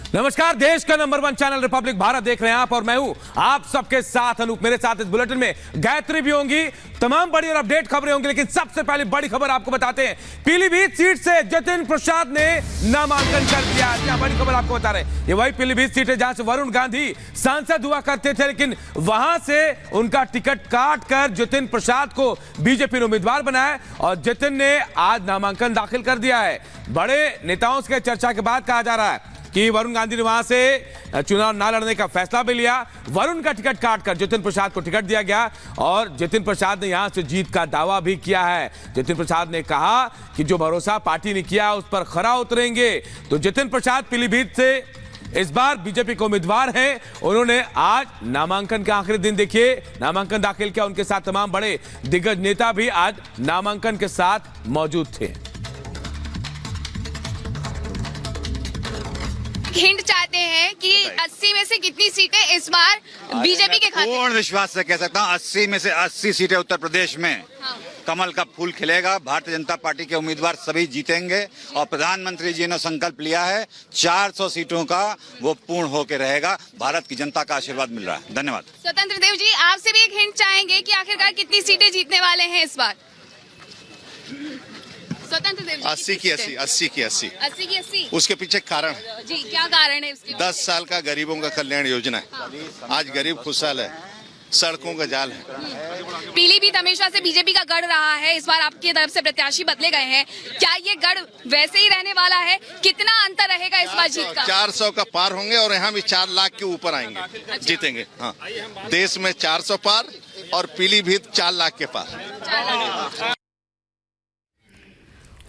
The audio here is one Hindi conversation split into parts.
नमस्कार, देश का नंबर 1 चैनल रिपब्लिक भारत देख रहे हैं आप और मैं हूं आप सबके साथ अनूप। मेरे साथ इस बुलेटिन में गायत्री भी होंगी, तमाम बड़ी और अपडेट खबरें होंगी, लेकिन सबसे पहले बड़ी खबर आपको बताते हैं। पीलीभीत सीट से जतिन प्रसाद ने नामांकन कर दिया। क्या बड़ी खबर आपको बता रहे हैं, ये वही पीलीभीत सीट है जहां से वरुण गांधी सांसद हुआ करते थे, लेकिन वहां से उनका टिकट काट कर जतिन प्रसाद को बीजेपी ने उम्मीदवार बनाया और जतिन ने आज नामांकन दाखिल कर दिया है। बड़े नेताओं से चर्चा के बाद कहा जा रहा है कि वरुण गांधी ने वहां से चुनाव ना लड़ने का फैसला भी लिया। वरुण का टिकट काटकर जतिन प्रसाद को टिकट दिया गया और जतिन प्रसाद ने यहां से जीत का दावा भी किया है। जतिन प्रसाद ने कहा कि जो भरोसा पार्टी ने किया उस पर खरा उतरेंगे। तो जतिन प्रसाद पीलीभीत से इस बार बीजेपी के उम्मीदवार हैं। उन्होंने आज नामांकन के आखिरी दिन देखिए नामांकन दाखिल किया। उनके साथ तमाम बड़े दिग्गज नेता भी आज नामांकन के साथ मौजूद थे। हिंट चाहते हैं कि 80 में से कितनी सीटें इस बार बीजेपी के खाते? पूर्ण विश्वास से कह सकता हूँ 80 में से 80 सीटें उत्तर प्रदेश में कमल का फूल खिलेगा। भारतीय जनता पार्टी के उम्मीदवार सभी जीतेंगे और प्रधानमंत्री जी ने संकल्प लिया है 400 सीटों का वो पूर्ण होकर रहेगा। भारत की जनता का आशीर्वाद मिल रहा है। धन्यवाद। स्वतंत्र देव जी, आपसे भी एक हिंट चाहेंगे कि आखिरकार कितनी सीटें जीतने वाले हैं इस बार? स्वतंत्र देव जी, 80 की 80 उसके पीछे कारण जी, क्या कारण है उसके? 10 साल का गरीबों का कल्याण योजना है। आज गरीब खुशहाल है, सड़कों का जाल है। पीलीभीत हमेशा से बीजेपी का गढ़ रहा है, इस बार आपकी तरफ से प्रत्याशी बदले गए हैं, क्या ये गढ़ वैसे ही रहने वाला है? कितना अंतर रहेगा इस बार जीत का? 400 का पार होंगे और यहाँ भी 4 लाख के ऊपर आएंगे। जीतेंगे। हाँ, देश में 400 पार और पीलीभीत 4 लाख के पार।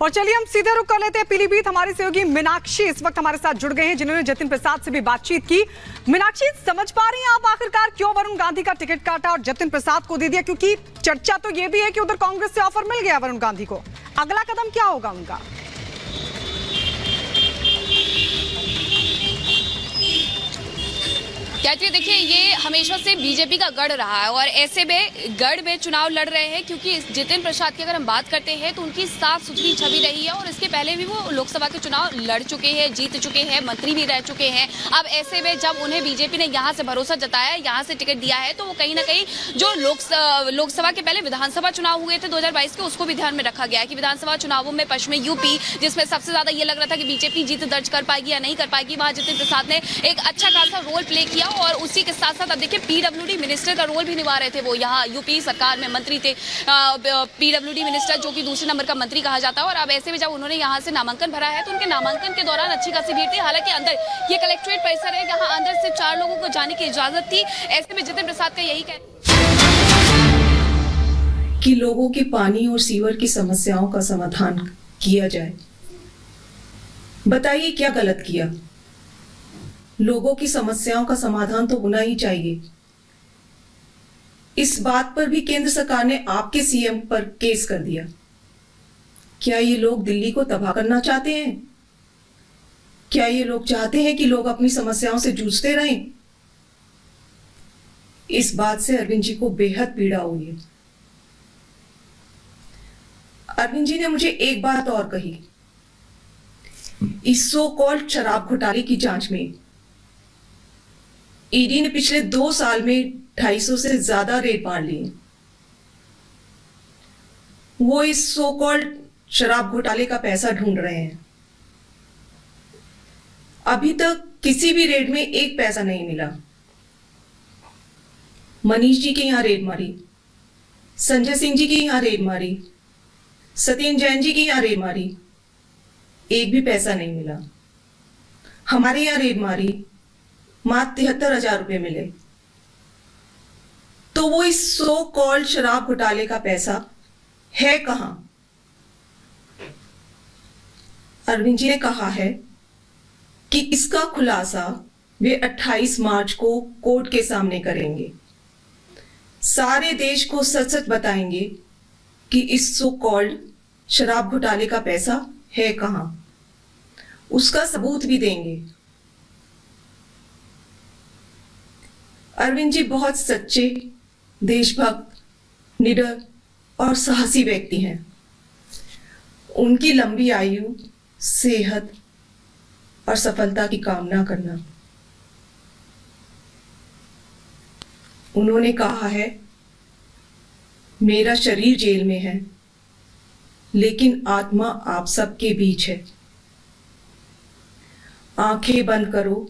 और चलिए हम सीधे रुक कर लेते हैं पीलीभीत। हमारी सहयोगी मीनाक्षी इस वक्त हमारे साथ जुड़ गए हैं, जिन्होंने जतिन प्रसाद से भी बातचीत की। मीनाक्षी, समझ पा रही हैं आप आखिरकार क्यों वरुण गांधी का टिकट काटा और जतिन प्रसाद को दे दिया? क्योंकि चर्चा तो ये भी है कि उधर कांग्रेस से ऑफर मिल गया वरुण गांधी को। अगला कदम क्या होगा उनका? कहते देखिए, ये हमेशा से बीजेपी का गढ़ रहा है और ऐसे में गढ़ में चुनाव लड़ रहे हैं, क्योंकि जतिन प्रसाद की अगर हम बात करते हैं तो उनकी साफ सुथरी छवि रही है और इसके पहले भी वो लोकसभा के चुनाव लड़ चुके हैं, जीत चुके हैं, मंत्री भी रह चुके हैं। अब ऐसे में जब उन्हें बीजेपी ने यहाँ से भरोसा जताया, यहाँ से टिकट दिया है, तो वो कहीं ना कहीं जो लोकसभा के पहले विधानसभा चुनाव हुए थे 2022 के, उसको भी ध्यान में रखा गया है कि विधानसभा चुनावों में पश्चिमी यूपी, जिसमें सबसे ज्यादा ये लग रहा था कि बीजेपी जीत दर्ज कर पाएगी या नहीं कर पाएगी, वहां जतिन प्रसाद ने एक अच्छा खासा रोल प्ले किया और उसी के साथ साथ अब देखिए पीडब्ल्यूडी मिनिस्टर का रोल भी निभा रहे थे। वो यहाँ यूपी सरकार में मंत्री थे, पीडब्ल्यूडी मिनिस्टर, जो कि दूसरे नंबर का मंत्री कहा जाता है। और अब ऐसे में जब उन्होंने यहाँ से नामांकन भरा है तो उनके नामांकन के दौरान अच्छी खासी भीड़ थी। हालांकि अंदर ये कलेक्ट्रेट परिसर है, यहाँ अंदर से 4 लोगों को जाने की इजाजत थी। ऐसे में जतिन प्रसाद का यही कहना कि लोगों की पानी और सीवर की समस्याओं का समाधान किया जाए। बताइए क्या गलत किया? लोगों की समस्याओं का समाधान तो होना ही चाहिए। इस बात पर भी केंद्र सरकार ने आपके सीएम पर केस कर दिया। क्या ये लोग दिल्ली को तबाह करना चाहते हैं? क्या ये लोग चाहते हैं कि लोग अपनी समस्याओं से जूझते रहें? इस बात से अरविंद जी को बेहद पीड़ा हुई है। अरविंद जी ने मुझे एक बात और कही। इस सो कॉल्ड शराब घोटाले की जांच में ईडी ने पिछले 2 साल में 250 से ज्यादा रेड मार लिए। वो इस सो कॉल्ड शराब घोटाले का पैसा ढूंढ रहे हैं। अभी तक किसी भी रेड में एक पैसा नहीं मिला। मनीष जी के यहां रेड मारी, संजय सिंह जी की यहां रेड मारी, सत्येंद्र जैन जी की यहां रेड मारी, एक भी पैसा नहीं मिला। हमारे यहां रेड मारी, मात्र 73,000 रुपए मिले। तो वो इस सो कॉल्ड शराब घोटाले का पैसा है कहां? अरविंद जी ने कहा है कि इसका खुलासा वे 28 मार्च को कोर्ट के सामने करेंगे। सारे देश को सच सच बताएंगे कि इस सो कॉल्ड शराब घोटाले का पैसा है कहां। उसका सबूत भी देंगे। अरविंद जी बहुत सच्चे, देशभक्त, निडर और साहसी व्यक्ति हैं। उनकी लंबी आयु, सेहत और सफलता की कामना करना। उन्होंने कहा है, मेरा शरीर जेल में है, लेकिन आत्मा आप सबके बीच है। आंखें बंद करो,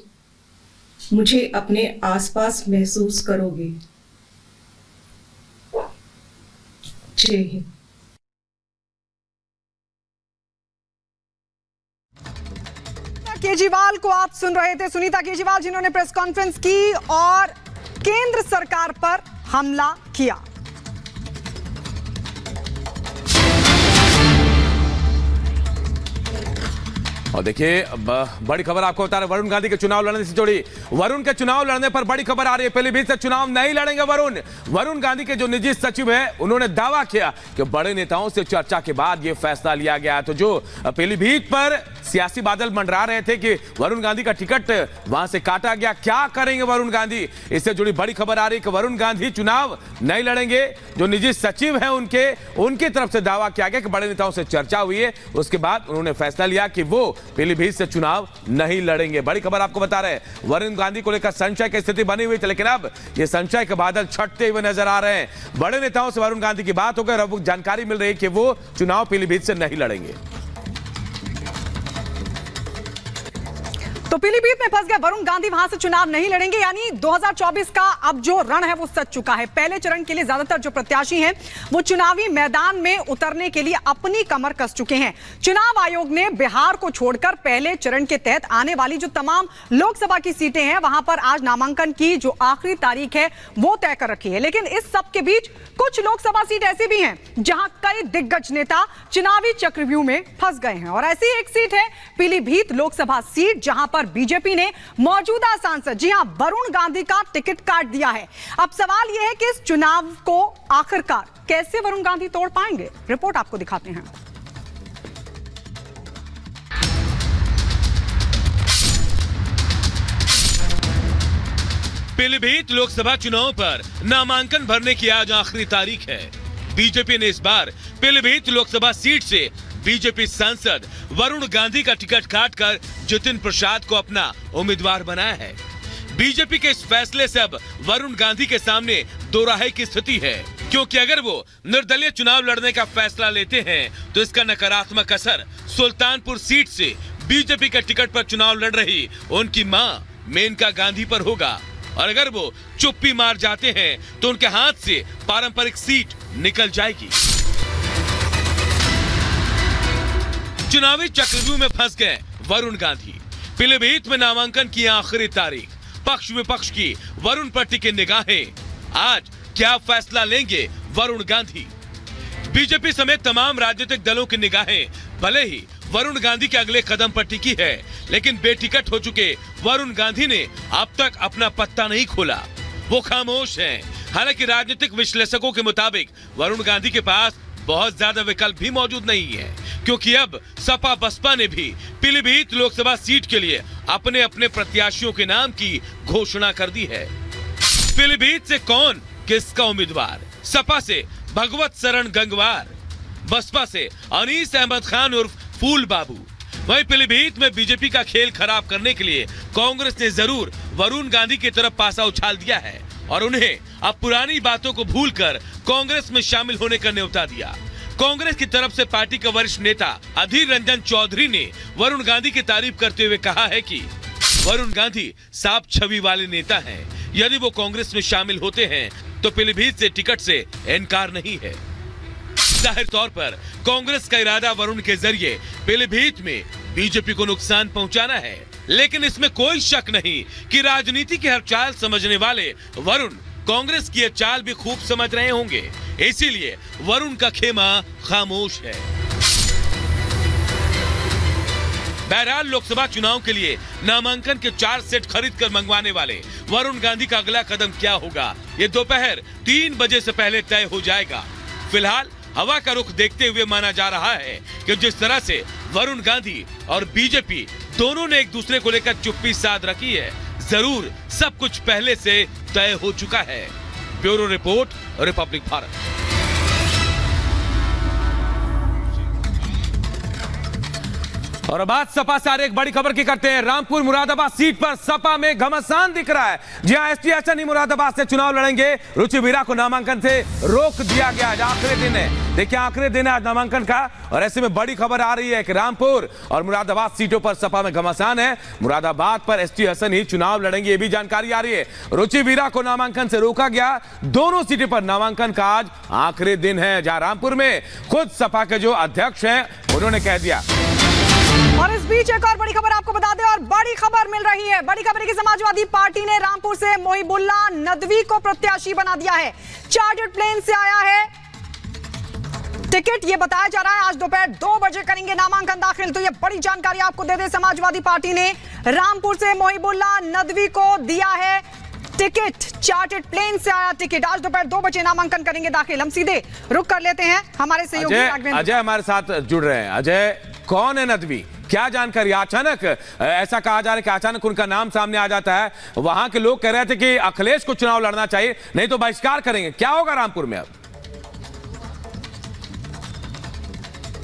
मुझे अपने आसपास महसूस करोगे। जय हिंद। केजरीवाल को आप सुन रहे थे, सुनीता केजरीवाल, जिन्होंने प्रेस कॉन्फ्रेंस की और केंद्र सरकार पर हमला किया। और देखिए बड़ी खबर आपको बता रहे, वरुण गांधी के चुनाव लड़ने से जुड़ी, वरुण के चुनाव लड़ने पर बड़ी खबर आ रही है। पीलीभीत से चुनाव नहीं लड़ेंगे वरुण। वरुण गांधी के जो निजी सचिव है, उन्होंने दावा किया कि बड़े नेताओं से चर्चा के बाद यह फैसला लिया गया। तो जो पीलीभीत पर सियासी बादल मंडरा रहे थे कि वरुण गांधी का टिकट वहां से काटा गया, क्या करेंगे वरुण गांधी, इससे जुड़ी बड़ी खबर आ रही है कि वरुण गांधी चुनाव नहीं लड़ेंगे। जो निजी सचिव है उनकी तरफ से दावा किया गया कि बड़े नेताओं से चर्चा हुई है, उसके बाद उन्होंने फैसला लिया कि वो पीलीभीत से चुनाव नहीं लड़ेंगे। बड़ी खबर आपको बता रहे हैं, वरुण गांधी को लेकर संशय की स्थिति बनी हुई थी, लेकिन अब ये संशय के बादल छटते हुए नजर आ रहे हैं। बड़े नेताओं से वरुण गांधी की बात होकर अब जानकारी मिल रही है कि वो चुनाव पीलीभीत से नहीं लड़ेंगे। तो पीलीभीत में फंस गए वरुण गांधी, वहां से चुनाव नहीं लड़ेंगे, यानी 2024 का अब जो रण है वो सज चुका है। पहले चरण के लिए ज्यादातर जो प्रत्याशी हैं वो चुनावी मैदान में उतरने के लिए अपनी कमर कस चुके हैं। चुनाव आयोग ने बिहार को छोड़कर पहले चरण के तहत आने वाली जो तमाम लोकसभा की सीटें हैं वहां पर आज नामांकन की जो आखिरी तारीख है वो तय कर रखी है। लेकिन इस सब के बीच कुछ लोकसभा सीट ऐसी भी हैं जहां कई दिग्गज नेता चुनावी चक्रव्यूह में फंस गए हैं, और ऐसी एक सीट है पीलीभीत लोकसभा सीट, जहां पर बीजेपी ने मौजूदा सांसद, जी हां, वरुण गांधी का टिकट काट दिया है। अब सवाल यह है कि इस चुनाव को आखिरकार कैसे वरुण गांधी तोड़ पाएंगे। रिपोर्ट आपको दिखाते हैं। पीलीभीत लोकसभा चुनाव पर नामांकन भरने की आज आखिरी तारीख है। बीजेपी ने इस बार पीलीभीत लोकसभा सीट से बीजेपी सांसद वरुण गांधी का टिकट काटकर जितिन प्रसाद को अपना उम्मीदवार बनाया है। बीजेपी के इस फैसले से अब वरुण गांधी के सामने दोराहे की स्थिति है, क्योंकि अगर वो निर्दलीय चुनाव लड़ने का फैसला लेते हैं तो इसका नकारात्मक असर सुल्तानपुर सीट से बीजेपी के टिकट पर चुनाव लड़ रही उनकी मां मेनका गांधी पर होगा, और अगर वो चुप्पी मार जाते हैं तो उनके हाथ से पारंपरिक सीट निकल जाएगी। चुनावी चक्रव्यूह में फंस गए वरुण गांधी। पीलीभीत में नामांकन की आखिरी तारीख, पक्ष विपक्ष की वरुण पर टिकी निगाहें। आज क्या फैसला लेंगे वरुण गांधी? बीजेपी समेत तमाम राजनीतिक दलों की निगाहें भले ही वरुण गांधी के अगले कदम पर टिकी है, लेकिन बेटिकट हो चुके वरुण गांधी ने अब तक अपना पत्ता नहीं खोला। वो खामोश हैं। हालांकि राजनीतिक विश्लेषकों के मुताबिक वरुण गांधी के पास बहुत ज्यादा विकल्प भी मौजूद नहीं है, क्योंकि अब सपा बसपा ने भी पीलीभीत लोकसभा सीट के लिए अपने अपने प्रत्याशियों के नाम की घोषणा कर दी है। पीलीभीत से कौन किसका उम्मीदवार? सपा से भगवत शरण गंगवार, बसपा से अनीस अहमद खान उर्फ फूल बाबू। वहीं पीलीभीत में बीजेपी का खेल खराब करने के लिए कांग्रेस ने जरूर वरुण गांधी की तरफ पासा उछाल दिया है और उन्हें अब पुरानी बातों को भूलकर कांग्रेस में शामिल होने का न्योता दिया। कांग्रेस की तरफ से पार्टी के वरिष्ठ नेता अधीर रंजन चौधरी ने वरुण गांधी की तारीफ करते हुए कहा है कि वरुण गांधी साफ छवि वाले नेता हैं। यदि वो कांग्रेस में शामिल होते हैं तो पीलीभीत से टिकट से इनकार नहीं है। जाहिर तौर पर कांग्रेस का इरादा वरुण के जरिए पीलीभीत में बीजेपी को नुकसान पहुंचाना है, लेकिन इसमें कोई शक नहीं कि राजनीति की हर चाल समझने वाले वरुण कांग्रेस की यह चाल भी खूब समझ रहे होंगे। इसीलिए वरुण का खेमा खामोश है। बहरहाल लोकसभा चुनाव के लिए नामांकन के 4 सेट खरीद कर मंगवाने वाले वरुण गांधी का अगला कदम क्या होगा, ये दोपहर 3 बजे से पहले तय हो जाएगा। फिलहाल हवा का रुख देखते हुए माना जा रहा है कि जिस तरह से वरुण गांधी और बीजेपी दोनों ने एक दूसरे को लेकर चुप्पी साध रखी है, जरूर सब कुछ पहले से तय हो चुका है। Bureau report, Republic Bharat. और बात सपा से एक बड़ी खबर की करते हैं। रामपुर मुरादाबाद सीट पर सपा में घमासान दिख रहा है। जी हां, एसटी हसन ही मुरादाबाद से चुनाव लड़ेंगे। रुचि वीरा को नामांकन से रोक दिया गया। आज आखिरी दिन है, देखिए आखिरी दिन है आज नामांकन का, और ऐसे में बड़ी खबर आ रही है कि रामपुर और मुरादाबाद सीटों पर सपा में घमासान है। मुरादाबाद पर एसटी हसन ही चुनाव लड़ेंगे, ये भी जानकारी आ रही है। रुचि वीरा को नामांकन से रोका गया। दोनों सीटों पर नामांकन का आज आखिरी दिन है, जहां रामपुर में खुद सपा के जो अध्यक्ष हैं उन्होंने कह दिया। और इस बीच एक और बड़ी खबर आपको बता दें, और बड़ी खबर मिल रही है। बड़ी खबर है कि समाजवादी पार्टी ने रामपुर से मोहिबुल्ला नदवी को प्रत्याशी बना दिया है। चार्टर्ड प्लेन से आया है टिकट, ये बताया जा रहा है आज दोपहर 2 बजे करेंगे नामांकन दाखिल। तो ये बड़ी जानकारी आपको दे दे, समाजवादी पार्टी ने रामपुर से मोहिबुल्ला नदवी को दिया है टिकट। चार्टर्ड प्लेन से आया टिकट, आज दोपहर 2 बजे नामांकन करेंगे दाखिल। हम सीधे रुक कर लेते हैं हमारे सहयोगी अजय हमारे साथ जुड़ रहे हैं। अजय, कौन है नदवी, क्या जानकारी? अचानक ऐसा कहा जा रहा है कि अचानक उनका नाम सामने आ जाता है। वहां के लोग कह रहे थे कि अखिलेश को चुनाव लड़ना चाहिए, नहीं तो बहिष्कार करेंगे। क्या होगा रामपुर में अब?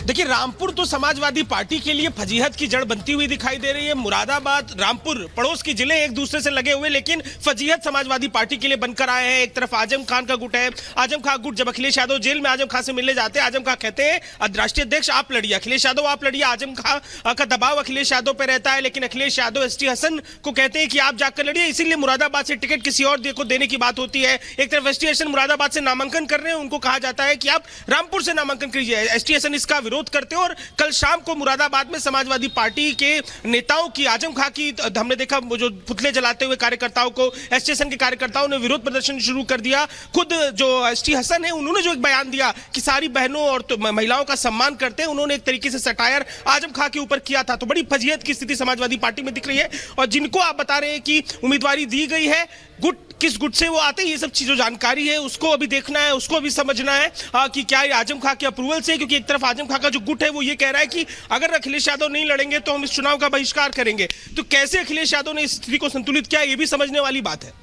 देखिए, रामपुर तो समाजवादी पार्टी के लिए फजीहत की जड़ बनती हुई दिखाई दे रही है। मुरादाबाद, रामपुर पड़ोस के जिले एक दूसरे से लगे हुए, लेकिन फजीहत समाजवादी पार्टी के लिए बनकर आए हैं। एक तरफ आजम खान का गुट है। आजम खान गुट जब अखिलेश यादव जेल में आजम खान से मिलने जाते हैं, आजम खान कहते हैं राष्ट्रीय अध्यक्ष आप लड़िए, अखिलेश यादव आप लड़िए। आजम खान का दबाव अखिलेश यादव पर रहता है, लेकिन अखिलेश यादव एसटी हसन को कहते हैं कि आप जाकर लड़िए। इसीलिए मुरादाबाद से टिकट किसी और को देने की बात होती है। एक तरफ एसटी हसन मुरादाबाद से नामांकन कर रहे हैं, उनको कहा जाता है कि आप रामपुर से नामांकन कीजिए। एसटी हसन इसका विरोध करते हैं, और कल शाम को मुरादाबाद में समाजवादी पार्टी के नेताओं की, आजम खां की, हमने देखा वो जो पुतले जलाते हुए कार्यकर्ताओं को, एसटी हसन के कार्यकर्ताओं ने विरोध प्रदर्शन शुरू कर दिया। खुद जो एसटी हसन है उन्होंने जो एक बयान दिया कि सारी बहनों और तो महिलाओं का सम्मान करते हैं, उन्होंने एक तरीके से सटायर आजम खां के ऊपर किया था। तो बड़ी फजीहत की स्थिति समाजवादी पार्टी में दिख रही है। और जिनको आप बता रहे हैं कि उम्मीदवारी दी गई है, गुट किस गुट से वो आते हैं, ये सब चीजों जानकारी है, उसको अभी देखना है, उसको अभी समझना है कि क्या ये आजम खां के अप्रूवल से। क्योंकि एक तरफ आजम खां का जो गुट है वो ये कह रहा है कि अगर अखिलेश यादव नहीं लड़ेंगे तो हम इस चुनाव का बहिष्कार करेंगे। तो कैसे अखिलेश यादव ने इस स्थिति को संतुलित किया, ये भी समझने वाली बात है।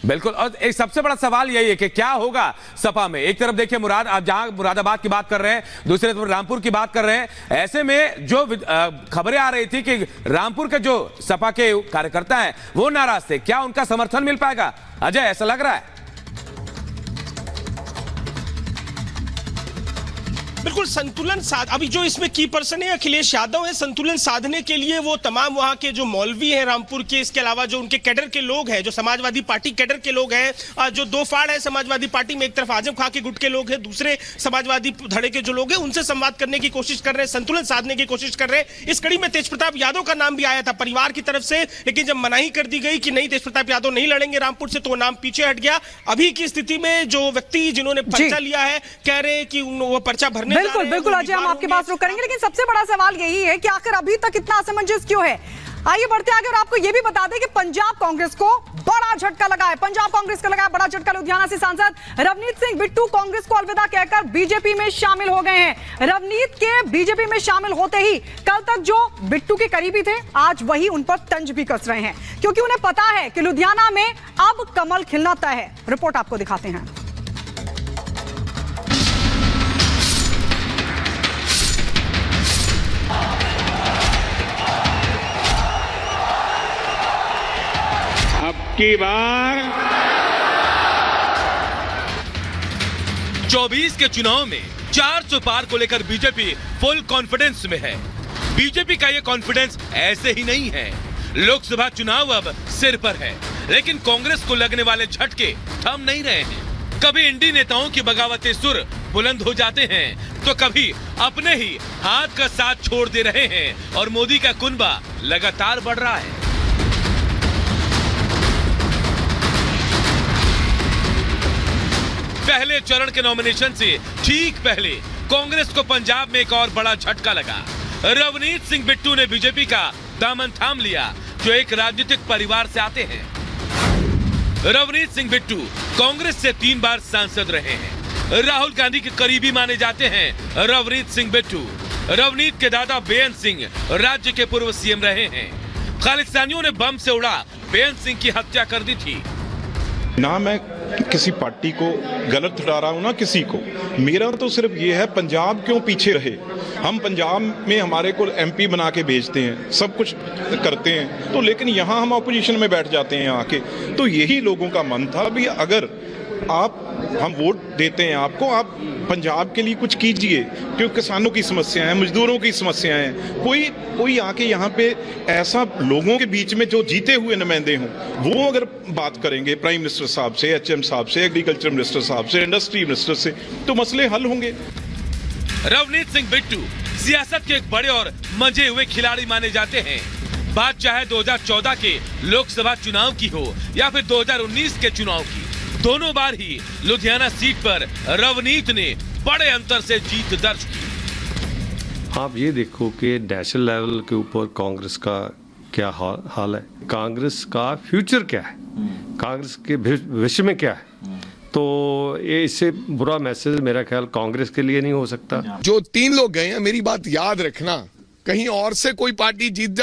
बिल्कुल, और एक सबसे बड़ा सवाल यही है कि क्या होगा सपा में। एक तरफ देखिए आप जहां मुरादाबाद की बात कर रहे हैं, दूसरी तरफ रामपुर की बात कर रहे हैं। ऐसे में जो खबरें आ रही थी कि रामपुर के जो सपा के कार्यकर्ता हैं वो नाराज थे, क्या उनका समर्थन मिल पाएगा? अजय, ऐसा लग रहा है? बिल्कुल संतुलन अभी जो इसमें की पर्सन है अखिलेश यादव है। संतुलन साधने के लिए वो तमाम वहां के जो मौलवी हैं रामपुर के, इसके अलावा जो उनके कैडर के लोग हैं, जो समाजवादी पार्टी कैडर के लोग हैं, जो दो फाड़ है समाजवादी पार्टी में, एक तरफ आजम खां के गुट के लोग हैं, दूसरे समाजवादी धड़े के जो लोग हैं, उनसे संवाद करने की कोशिश कर रहे हैं, संतुलन साधने की कोशिश कर रहे हैं। इस कड़ी में तेजप्रताप यादव का नाम भी आया था परिवार की तरफ से, लेकिन जब मनाही कर दी गई कि नहीं तेजप्रताप यादव नहीं लड़ेंगे रामपुर से, तो वो नाम पीछे हट गया। अभी की स्थिति में जो व्यक्ति जिन्होंने पर्चा लिया है कह रहे हैं कि वो पर्चा भरने बिल्कुल बिल्कुल अजय, हम आपके पास रुक करेंगे, लेकिन सबसे बड़ा सवाल यही है कि आखिर अभी तक इतना असमंजस क्यों है। आइए बढ़ते आगे और आपको यह भी बता दें कि पंजाब कांग्रेस को बड़ा झटका लगा है। पंजाब कांग्रेस का लगा है बड़ा झटका। लुधियाना से सांसद रवनीत सिंह बिट्टू कांग्रेस को अलविदा कहकर बीजेपी में शामिल हो गए हैं। रवनीत के बीजेपी में शामिल होते ही कल तक जो बिट्टू के करीबी थे, आज वही उन पर तंज भी कस रहे हैं, क्योंकि उन्हें पता है कि लुधियाना में अब कमल खिलना तय है। रिपोर्ट आपको दिखाते हैं। की बार 24 के चुनाव में 400 पार को लेकर बीजेपी फुल कॉन्फिडेंस में है। बीजेपी का ये कॉन्फिडेंस ऐसे ही नहीं है। लोकसभा चुनाव अब सिर पर है, लेकिन कांग्रेस को लगने वाले झटके थम नहीं रहे हैं। कभी इंडी नेताओं की बगावती सुर बुलंद हो जाते हैं, तो कभी अपने ही हाथ का साथ छोड़ दे रहे हैं, और मोदी का कुनबा लगातार बढ़ रहा है। पहले चरण के नॉमिनेशन से ठीक पहले कांग्रेस को पंजाब में एक और बड़ा झटका लगा। रवनीत सिंह बिट्टू ने बीजेपी का दामन थाम लिया, जो एक राजनीतिक परिवार से आते हैं। रवनीत सिंह बिट्टू कांग्रेस से 3 बार सांसद रहे हैं। राहुल गांधी के करीबी माने जाते हैं रवनीत सिंह बिट्टू। रवनीत के दादा बेअंत सिंह राज्य के पूर्व सीएम रहे हैं। खालिस्तानियों ने बम से उड़ा बेअंत सिंह की हत्या कर दी थी। ना मैं किसी पार्टी को गलत ठहरा रहा हूं ना किसी को, मेरा तो सिर्फ ये है पंजाब क्यों पीछे रहे। हम पंजाब में हमारे को एमपी बना के भेजते हैं, सब कुछ करते हैं, तो लेकिन यहाँ हम अपोजिशन में बैठ जाते हैं आके। तो यही लोगों का मन था भी अगर हम वोट देते हैं आपको, आप पंजाब के लिए कुछ कीजिए, क्योंकि किसानों की समस्याएं हैं, मजदूरों की समस्याएं हैं। कोई आके यहाँ पे ऐसा लोगों के बीच में जो जीते हुए नुमाइंदे हों, वो अगर बात करेंगे प्राइम मिनिस्टर साहब से, एचएम साहब से, एग्रीकल्चर मिनिस्टर साहब से, इंडस्ट्री मिनिस्टर से, तो मसले हल होंगे। रवनीत सिंह बिट्टू सियासत के एक बड़े और मंजे हुए खिलाड़ी माने जाते हैं। बात चाहे 2014 के लोकसभा चुनाव की हो या फिर 2019 के चुनाव की, दोनों बार ही लुधियाना सीट पर रवनीत ने बड़े अंतर से जीत दर्ज की। आप ये देखो कि नेशनल लेवल के ऊपर कांग्रेस का क्या हाल है, कांग्रेस का फ्यूचर क्या है, कांग्रेस के भविष्य में क्या है। तो ये इससे बुरा मैसेज मेरा ख्याल कांग्रेस के लिए नहीं हो सकता। जो 3 लोग गए हैं, मेरी बात याद रखना, कहीं और से कोई पार्टी जीत जाए